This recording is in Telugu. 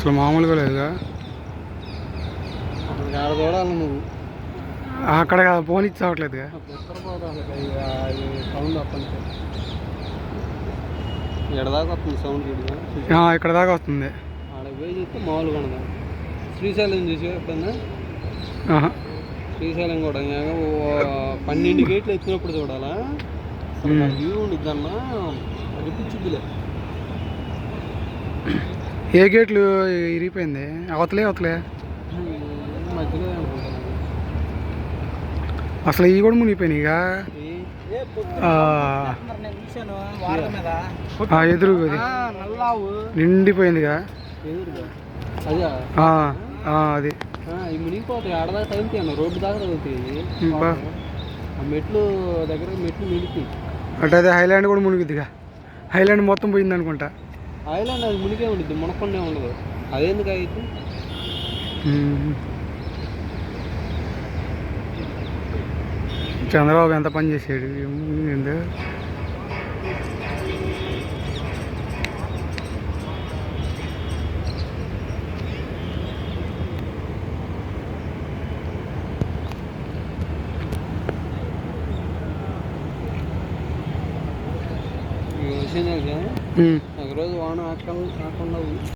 అసలు మామూలుగా లేదుగా. చూడాలి నువ్వు అక్కడ ఫోన్ ఇచ్చి అవ్వట్లేదుగా. సౌండ్ అప్పటి ఎడదాకా వస్తుంది సౌండ్. ఇక్కడ దాకా వస్తుంది. ఆడకి పోయి చూస్తే మామూలుగా ఉండదు. శ్రీశైలం చూసి ఎప్పుడన్నా శ్రీశైలం కూడా 12 గేట్లు ఎత్తినప్పుడు చూడాలా. అసలు వ్యూ ఉండిద్ది అన్న అనిపించుద్దిలే. ఏ గేట్లు ఇరిగిపోయింది? అవతలే మధ్యలో అసలు ఇవి కూడా మునిగిపోయినాయి ఇక. ఎదురుగా నిండిపోయిందిగా. అది ఇవి మునిగిపోతాయి. ఆడదాకా తగ్గుతాయి అన్న, రోడ్డు దాకా తగ్గుతాయి. ఆ మెట్లు దగ్గర మెట్లు నిలిపి అంటే అదే హైలాండ్ కూడా మునిగిద్దిగా. హైలాండ్ మొత్తం పోయింది అనుకుంటా. హైలాండ్ అది మునిగే ఉండిద్ది, మునకుండా ఉండదు. అదేందుకు అయితే చంద్రబాబు ఎంత పని చేసాడు. ఎందుకు ఒకరోజు వాన ఆకుండా